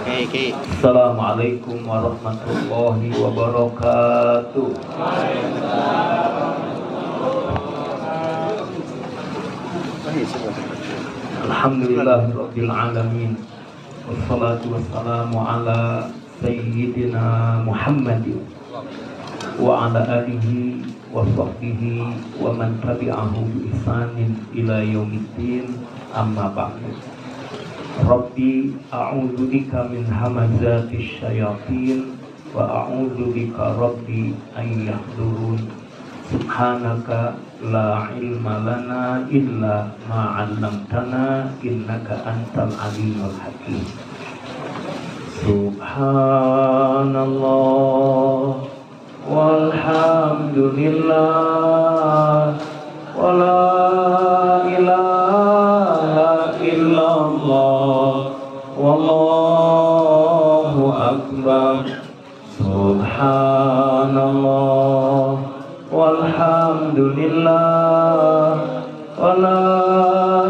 Assalamualaikum warahmatullahi wabarakatuh. Alhamdulillahirabbil alamin. Wassalatu wassalamu ala sayyidina Muhammadin wa ala alihi wa sahbihi wa man tabi'ahu bi ihsanin ila yaumiddin, amma ba'du. Rabbi a'udzu bika min hamazatis syayatin wa a'udzu bika rabbi an yahdurun. Subhanaka la ilma lana illa ma 'allamtana innaka antal alimul hakim. Subhanallah walhamdulillah wa la ilaha illallah wallahu akbar. Subhanallah walhamdulillah wa la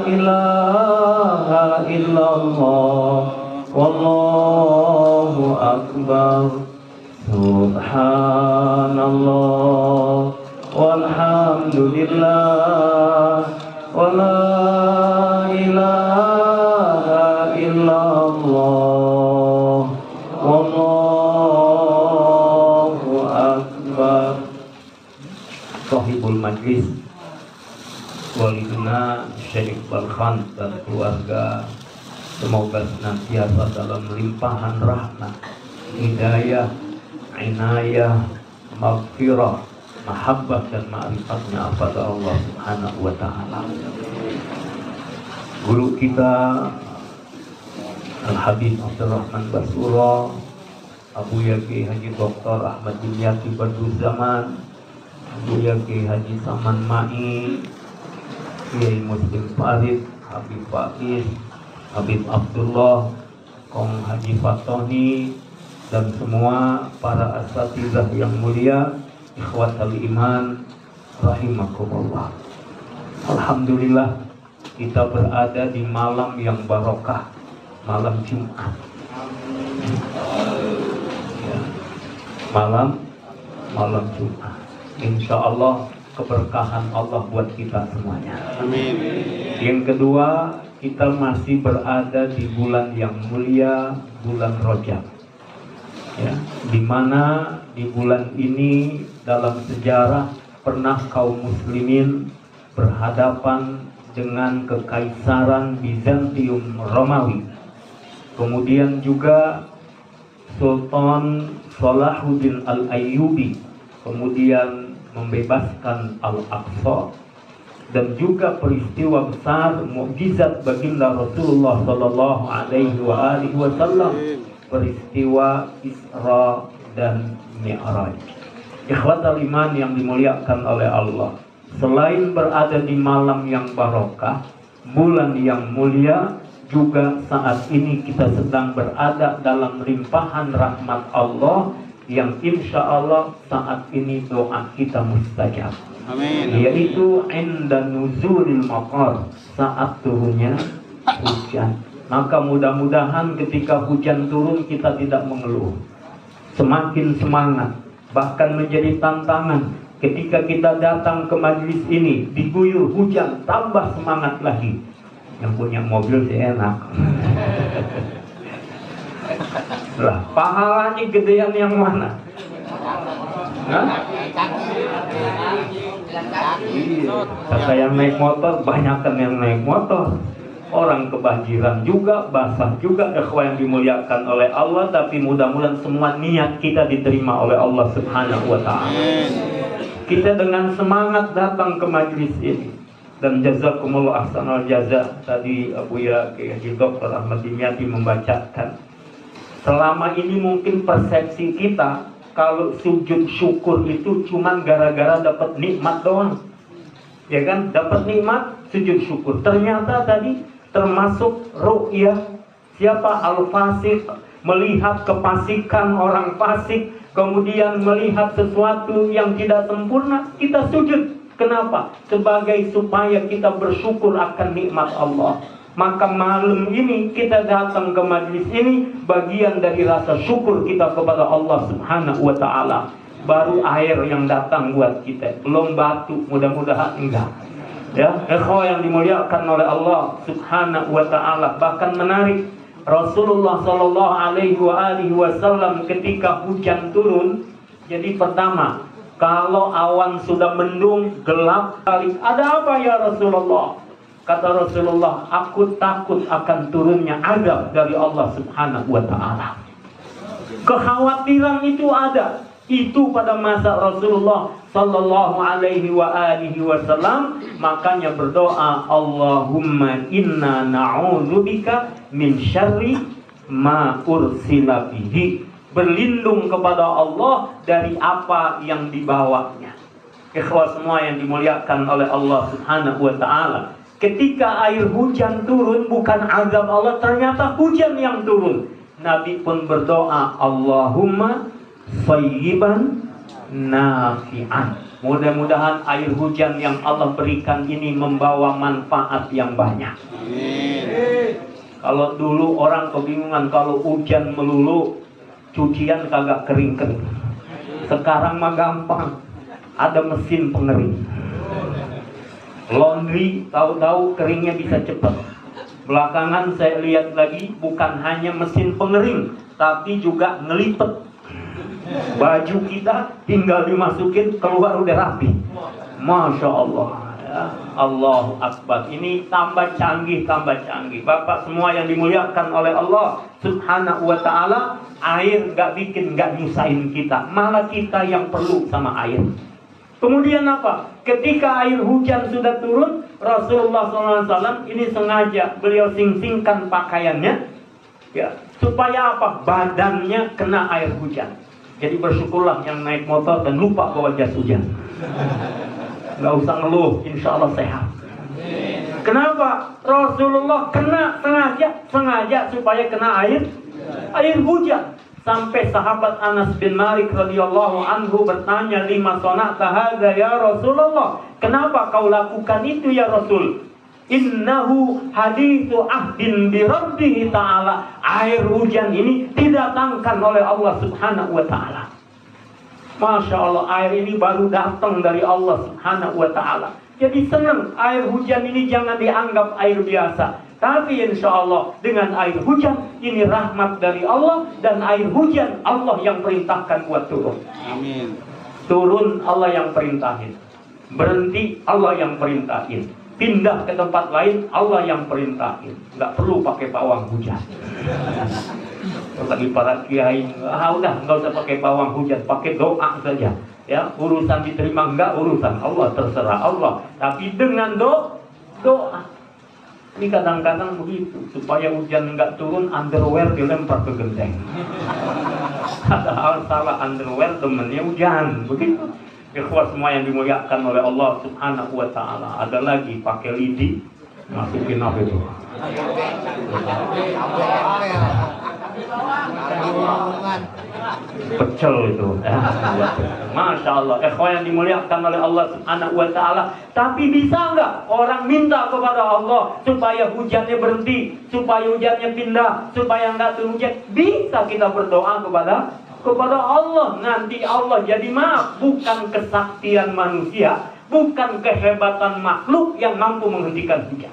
ilaha illallah wallahu akbar. Subhanallah walhamdulillah wa la ilaha illallah wallahu akbar. Sahibul majlis waliduna Syekh Iqbal Khan dan keluarga, semoga senantiasa dalam limpahan rahmat, hidayah, inayah, maghfirah, mahabbah dan ma'rifatnya kepada Allah Subhanahu wa ta'ala. Guru kita Al-Habib Abdurrahman Basura, Abu Yaki Haji Dr. Ahmad Dimyati Badruzzaman, Abu Yaki Haji Saman Ma'i, Kiai Muslim Farid, Habib Faiz, Habib Abdullah, Kong Haji Fatoni, dan semua para asatizah yang mulia, ikhwatal iman rahimakumullah. Alhamdulillah, kita berada di malam yang barokah, malam Jumat ya, malam Jumat. Insya Allah keberkahan Allah buat kita semuanya. Amin. Yang kedua, kita masih berada di bulan yang mulia, bulan Rajab ya, dimana di bulan ini dalam sejarah pernah kaum muslimin berhadapan dengan kekaisaran Bizantium Romawi. Kemudian juga Sultan Salahuddin Al-Ayyubi kemudian membebaskan Al-Aqsa, dan juga peristiwa besar mukjizat baginda Rasulullah sallallahu alaihi wasallam, peristiwa Isra dan Mi'raj. Ikhwatal iman yang dimuliakan oleh Allah, selain berada di malam yang barokah, bulan yang mulia, juga saat ini kita sedang berada dalam limpahan rahmat Allah yang insya Allah saat ini doa kita mustajab. Amin. Yaitu inda nuzulil maqar, saat turunnya hujan. Maka mudah-mudahan ketika hujan turun kita tidak mengeluh, semakin semangat, bahkan menjadi tantangan. Ketika kita datang ke majelis ini diguyur hujan, tambah semangat lagi. Yang punya mobil sih enak. Lah, pahalanya gedean yang mana? Kata yang naik motor, banyakkan yang naik motor. Orang kebanjiran juga, basah juga, ikhwan yang dimuliakan oleh Allah. Tapi mudah-mudahan semua niat kita diterima oleh Allah Subhanahu wa ta'ala. Kita dengan semangat datang ke majlis ini. Dan jazakumullah ahsanal jaza. Tadi Abu Yaki Haji Dr. Ahmad Dimyati membacakan. Selama ini mungkin persepsi kita kalau sujud syukur itu cuma gara-gara dapat nikmat doang. Ya kan? Dapat nikmat, sujud syukur. Ternyata tadi termasuk ru'yah. Siapa al-fasik, melihat kefasikan orang fasik, kemudian melihat sesuatu yang tidak sempurna, kita sujud. Kenapa? Sebagai supaya kita bersyukur akan nikmat Allah. Maka malam ini kita datang ke majlis ini bagian dari rasa syukur kita kepada Allah Subhanahu wa ta'ala. Baru air yang datang buat kita, belum batu, mudah-mudahan enggak. Ya, ikhwah yang dimuliakan oleh Allah Subhanahu wa ta'ala. Bahkan menarik, Rasulullah sallallahu alaihi wasallam ketika hujan turun, jadi pertama, kalau awan sudah mendung, gelap sekali, ada apa ya Rasulullah? Kata Rasulullah, aku takut akan turunnya azab dari Allah Subhanahu wa ta'ala. Kekhawatiran itu ada. Itu pada masa Rasulullah sallallahu alaihi wasallam. Makanya berdoa, Allahumma inna na'udzubika min syarri ma ursila bihi. Berlindung kepada Allah dari apa yang dibawanya. Ikhwah semua yang dimuliakan oleh Allah Subhanahu wa ta'ala, ketika air hujan turun bukan azab Allah, ternyata hujan yang turun. Nabi pun berdoa, Allahumma sayyiban nafi'an. Mudah-mudahan air hujan yang Allah berikan ini membawa manfaat yang banyak. Kalau dulu orang kebingungan, kalau hujan melulu cucian kagak kering-kering. Sekarang mah gampang, ada mesin pengering. Laundry tahu-tahu keringnya bisa cepat. Belakangan saya lihat lagi bukan hanya mesin pengering, tapi juga ngelipet. Baju kita tinggal dimasukin, keluar udah rapi. Masya Allah. Ya, Allahu Akbar. Ini tambah canggih, tambah canggih. Bapak semua yang dimuliakan oleh Allah Subhanahu wa ta'ala, air gak nyusahin kita, malah kita yang perlu sama air. Kemudian apa? Ketika air hujan sudah turun, Rasulullah SAW ini sengaja beliau sing-singkan pakaiannya, ya, supaya apa? Badannya kena air hujan. Jadi bersyukurlah yang naik motor dan lupa bawa jas hujan. Nggak usah ngeluh, insya Allah sehat. Kenapa? Rasulullah kena sengaja supaya kena air hujan. Sampai sahabat Anas bin Malik radhiyallahu anhu bertanya, lima sona'ta hadza ya Rasulullah, kenapa kau lakukan itu ya Rasul? Innahu hadithu ahdin bi rabbih ta'ala. Air hujan ini didatangkan oleh Allah Subhanahu wa ta'ala. Masya Allah, air ini baru datang dari Allah Subhanahu wa ta'ala. Jadi senang, air hujan ini jangan dianggap air biasa, tapi insya Allah dengan air hujan ini rahmat dari Allah. Dan air hujan Allah yang perintahkan buat turun. Amin. Turun Allah yang perintahin, berhenti Allah yang perintahin, pindah ke tempat lain Allah yang perintahin. Nggak perlu pakai pawang hujan. Bagi para kiai, udah nggak usah pakai pawang hujan, pakai doa saja. Ya, urusan diterima enggak urusan Allah, terserah Allah. Tapi dengan doa. Ini kadang-kadang begitu, supaya hujan enggak turun, underwear dilempar ke genteng. Padahal salah underwear, temennya hujan. Begitu. Ikhwah semua yang dimuliakan oleh Allah Subhanahu wa ta'ala. Ada lagi pakai lidi, masukin apa itu? Pecel itu ya. Masya Allah. Ikhwan yang dimuliakan oleh Allah Subhanahu wa ta'ala. Tapi bisa nggak orang minta kepada Allah supaya hujannya berhenti, supaya hujannya pindah, supaya nggak turun hujan? Bisa kita berdoa kepada Allah. Nanti Allah jadi maaf. Bukan kesaktian manusia, bukan kehebatan makhluk yang mampu menghentikan hujan.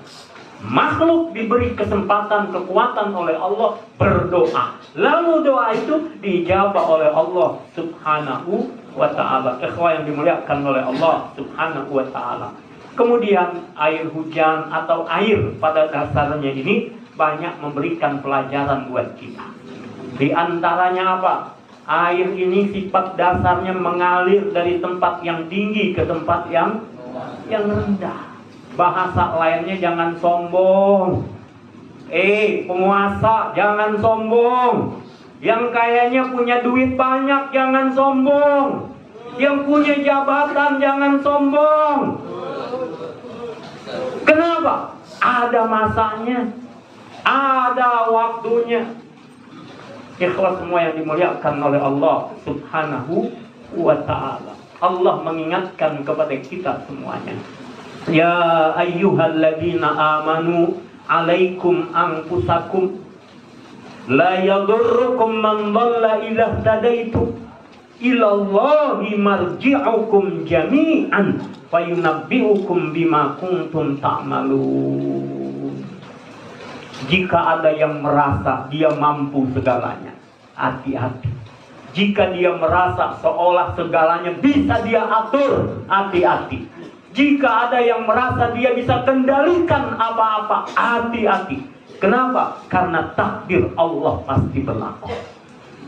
Makhluk diberi kesempatan, kekuatan oleh Allah berdoa. Lalu doa itu dijawab oleh Allah Subhanahu wa ta'ala. Ikhwah yang dimuliakan oleh Allah Subhanahu wa ta'ala. Kemudian air hujan atau air pada dasarnya ini banyak memberikan pelajaran buat kita. Di antaranya apa? Air ini sifat dasarnya mengalir dari tempat yang tinggi ke tempat yang rendah. Bahasa lainnya jangan sombong. Penguasa jangan sombong. Yang kayaknya punya duit banyak jangan sombong. Yang punya jabatan jangan sombong. Kenapa? Ada masanya, ada waktunya. Ikhlas semua yang dimuliakan oleh Allah Subhanahu wa ta'ala. Allah mengingatkan kepada kita semuanya. Ya ayyuhalladzina amanu alaikum anfusakum la yadurrukum man dhalla idza tadaitu ilallahi marji'ukum jami'an fayunabbi'ukum bima kuntum ta'malun. Jika ada yang merasa dia mampu segalanya, hati-hati. Jika dia merasa seolah segalanya bisa dia atur, hati-hati. Jika ada yang merasa dia bisa kendalikan apa-apa, hati-hati. Kenapa? Karena takdir Allah pasti berlaku.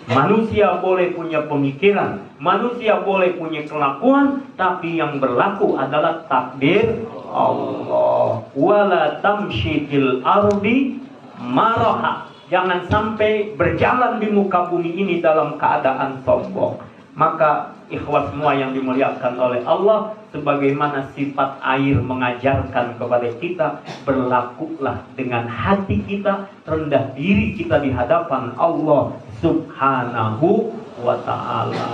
Manusia boleh punya pemikiran, manusia boleh punya kelakuan, tapi yang berlaku adalah takdir Allah. Wala tamshi fil ardi maraha. Jangan sampai berjalan di muka bumi ini dalam keadaan sombong. Maka ikhwas semua yang dimuliakan oleh Allah, sebagaimana sifat air mengajarkan kepada kita, berlakulah dengan hati kita, rendah diri kita di hadapan Allah Subhanahu wa ta'ala.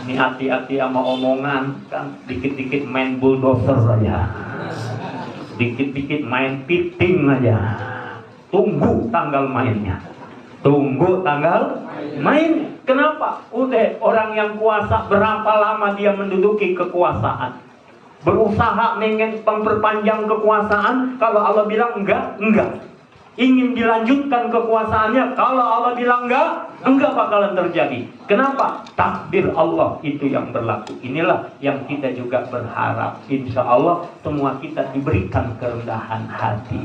Ini hati-hati sama omongan, kan dikit-dikit main bulldozer aja, dikit-dikit main piting aja. Tunggu tanggal mainnya. Tunggu tanggal main. Kenapa? Udah, orang yang kuasa berapa lama dia menduduki kekuasaan, berusaha ingin memperpanjang kekuasaan. Kalau Allah bilang enggak, enggak. Ingin dilanjutkan kekuasaannya, kalau Allah bilang enggak bakalan terjadi. Kenapa? Takdir Allah itu yang berlaku. Inilah yang kita juga berharap. Insya Allah semua kita diberikan kerendahan hati.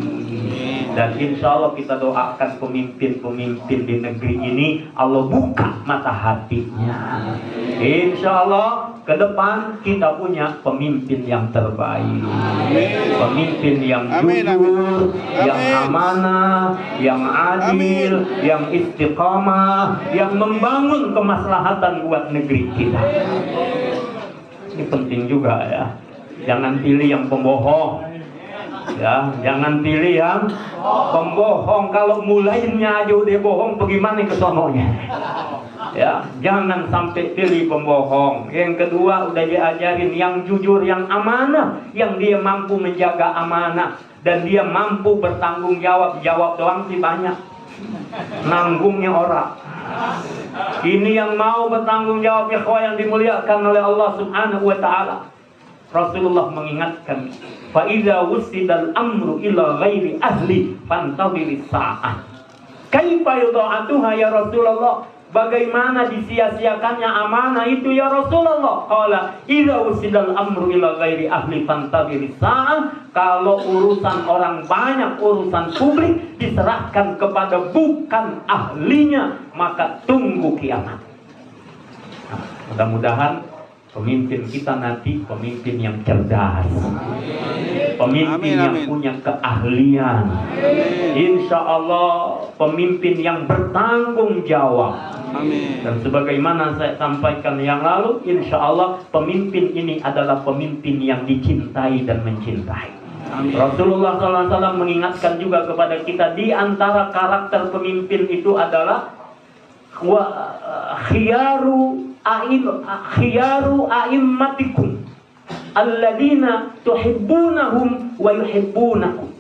Dan insya Allah kita doakan pemimpin-pemimpin di negeri ini, Allah buka mata hatinya. Insya Allah ke depan kita punya pemimpin yang terbaik, pemimpin yang jujur, yang amanah, yang adil, yang istiqamah, yang membangun kemaslahatan buat negeri kita. Ini penting juga ya. Jangan pilih yang pembohong, ya. Jangan pilih yang pembohong. Kalau mulainya aja udah bohong, bagaimana kesononya? Ya, jangan sampai pilih pembohong. Yang kedua, udah diajarin yang jujur, yang amanah, yang dia mampu menjaga amanah dan dia mampu bertanggung jawab. Jawab doang sih banyak, nanggungnya orang. Ini yang mau bertanggung jawab, ikhwah yang dimuliakan oleh Allah Subhanahu wa ta'ala. Rasulullah mengingatkan, fa idza wusidal amru ila ghairi ahli fantadhiris sa'ah. Kaifa yudha'atuha ya Rasulullah? Bagaimana disia-siakannya amanah itu ya Rasulullah? Qala idza usidal amru ila ghairi ahli fantadhiris sa'ah. Kalau urusan orang banyak, urusan publik diserahkan kepada bukan ahlinya, maka tunggu kiamat. Nah, mudah-mudahan pemimpin kita nanti pemimpin yang cerdas, pemimpin yang punya keahlian. Insya Allah pemimpin yang bertanggung jawab. Dan sebagaimana saya sampaikan yang lalu, insya Allah pemimpin ini adalah pemimpin yang dicintai dan mencintai. Rasulullah SAW mengingatkan juga kepada kita, di antara karakter pemimpin itu adalah khiyaru a'immatikum alladzina tuhibbunahum wa yuhibbunakum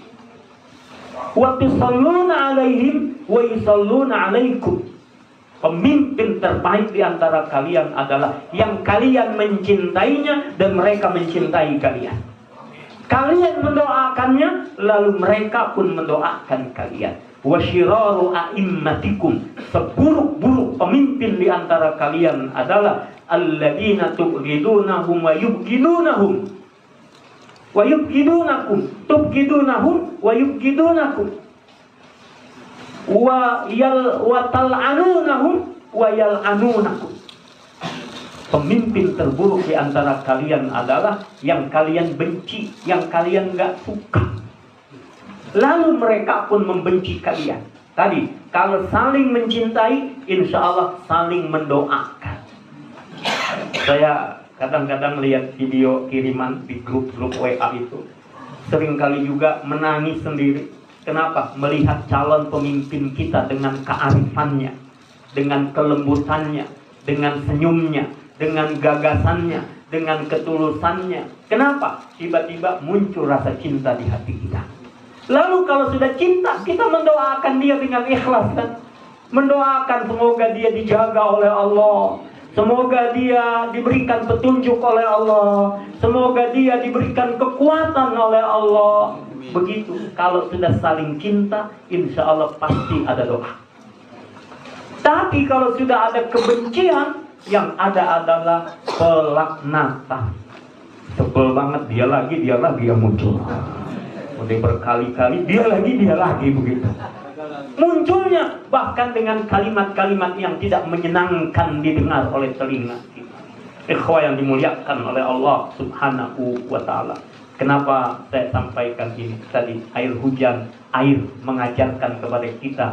wa tusalluna alaihim wa yusalluna alaikum. Pemimpin terbaik di antara kalian adalah yang kalian mencintainya dan mereka mencintai kalian. Kalian mendoakannya, lalu mereka pun mendoakan kalian. Wa syiraru a'immatikum, seburuk-buruk pemimpin di antara kalian adalah alladzina tubghidunahum wa yubghidunahum wa yubghidunakum, tubghidunahum wa yubghidunakum wa tal'anunahum wa yal'anunakum. Pemimpin terburuk di antara kalian adalah yang kalian benci, yang kalian gak suka, lalu mereka pun membenci kalian. Tadi, kalau saling mencintai, insya Allah saling mendoakan. Saya kadang-kadang lihat video kiriman di grup-grup WA itu, seringkali juga menangis sendiri. Kenapa? Melihat calon pemimpin kita dengan kearifannya, dengan kelembutannya, dengan senyumnya, dengan gagasannya, dengan ketulusannya. Kenapa? Tiba-tiba muncul rasa cinta di hati kita. Lalu kalau sudah cinta, kita mendoakan dia dengan ikhlas kan? Mendoakan semoga dia dijaga oleh Allah, semoga dia diberikan petunjuk oleh Allah, semoga dia diberikan kekuatan oleh Allah. Begitu. Kalau sudah saling cinta, insya Allah pasti ada doa. Tapi kalau sudah ada kebencian, yang ada adalah pelaknatan. Sebel banget, dia lagi yang muncul. Udah berkali-kali, dia lagi begitu. Munculnya bahkan dengan kalimat-kalimat yang tidak menyenangkan didengar oleh telinga kita. Ikhwah yang dimuliakan oleh Allah Subhanahu wa ta'ala. Kenapa saya sampaikan ini tadi? Air hujan, air mengajarkan kepada kita,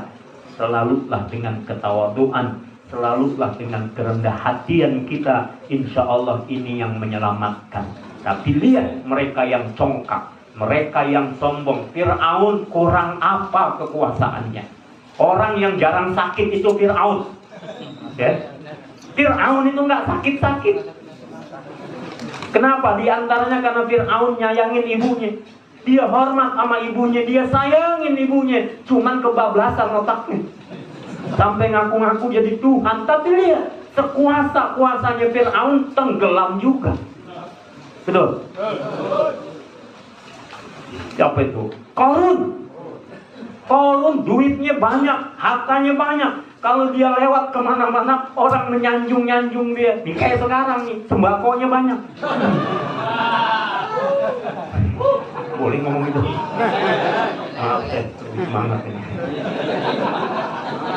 selalulah dengan ketawaduan, selalulah dengan kerendah hatian kita. Insya Allah ini yang menyelamatkan. Tapi lihat mereka yang congkak, mereka yang sombong. Fir'aun kurang apa kekuasaannya? Orang yang jarang sakit itu Fir'aun. Ya? Fir'aun itu nggak sakit-sakit. Kenapa? Di antaranya karena Fir'aun nyayangin ibunya. Dia hormat sama ibunya, dia sayangin ibunya. Cuman kebablasan otaknya. Sampai ngaku-ngaku jadi Tuhan. Tapi lihat, sekuasa-kuasanya Fir'aun tenggelam juga. Betul? Siapa itu? Korun duitnya banyak, hartanya banyak. Kalau dia lewat kemana-mana, orang menyanjung-nyanjung dia. Ini kayak sekarang nih, sembakonya banyak. Boleh ngomong itu? Maaf, semangat ini.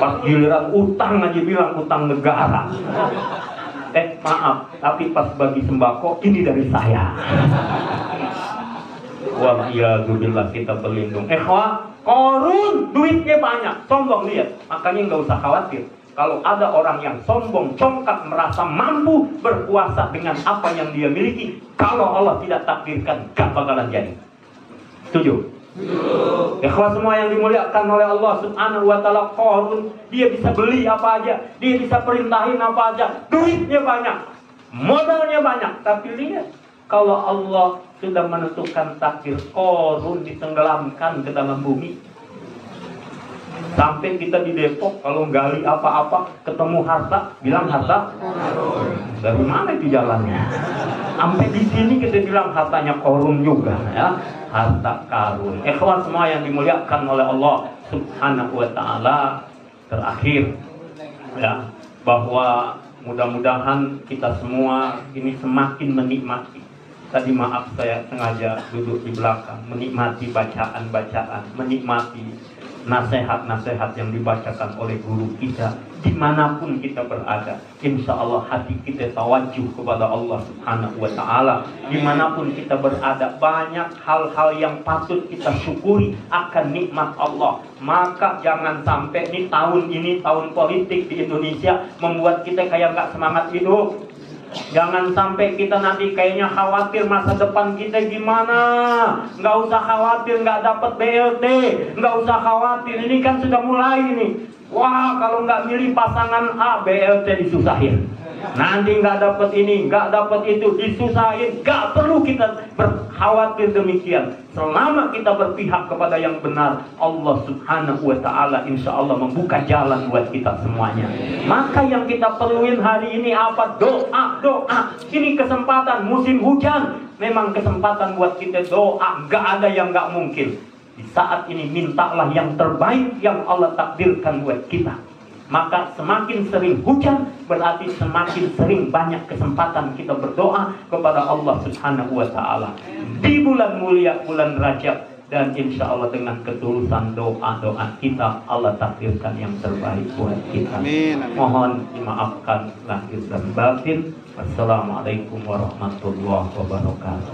Pas giliran utang aja bilang utang negara. Maaf, tapi pas bagi sembako, ini dari saya. Wah, iya, zubillah, kita berlindung. Korun duitnya banyak, sombong lihat. Makanya nggak usah khawatir. Kalau ada orang yang sombong, congkak, merasa mampu berkuasa dengan apa yang dia miliki, kalau Allah tidak takdirkan, gak bakalan jadi. Setuju? Ikhwah semua yang dimuliakan oleh Allah Subhanahu wa ta'ala, Korun, dia bisa beli apa aja, dia bisa perintahin apa aja, duitnya banyak, modalnya banyak. Tapi lihat, kalau Allah sudah menentukan takdir, Korun ditenggelamkan ke dalam bumi. Sampai kita di Depok kalau gali apa-apa ketemu harta, bilang harta dari mana itu jalannya? Sampai di sini kita bilang hartanya Korun juga, ya, harta karun. Ikhwan semua yang dimuliakan oleh Allah Subhanahu wa ta'ala, terakhir ya, bahwa mudah-mudahan kita semua ini semakin menikmati. Tadi maaf saya sengaja duduk di belakang, menikmati bacaan-bacaan, menikmati nasihat-nasihat yang dibacakan oleh guru kita. Dimanapun kita berada, insya Allah hati kita tawajuh kepada Allah Subhanahu wa ta'ala. Dimanapun kita berada, banyak hal-hal yang patut kita syukuri akan nikmat Allah. Maka jangan sampai nih tahun ini, tahun politik di Indonesia, membuat kita kayak nggak semangat hidup. Jangan sampai kita nanti kayaknya khawatir masa depan kita gimana. Nggak usah khawatir nggak dapat BLT, nggak usah khawatir, ini kan sudah mulai nih. Wah, kalau nggak milih pasangan A, BLT disusahin. Nanti nggak dapat ini, nggak dapat itu, disusahin. Nggak perlu kita berkhawatir demikian. Selama kita berpihak kepada yang benar, Allah Subhanahu wa ta'ala insya Allah membuka jalan buat kita semuanya. Maka yang kita perluin hari ini apa? Doa, doa. Ini kesempatan musim hujan, memang kesempatan buat kita doa. Nggak ada yang nggak mungkin. Di saat ini mintalah yang terbaik yang Allah takdirkan buat kita. Maka semakin sering hujan, berarti semakin sering banyak kesempatan kita berdoa kepada Allah Subhanahu wa ta'ala. Di bulan mulia, bulan Rajab, dan insya Allah dengan ketulusan doa-doa kita, Allah takdirkan yang terbaik buat kita. Amin, amin. Mohon dimaafkan lahir dan batin. Wassalamualaikum warahmatullahi wabarakatuh.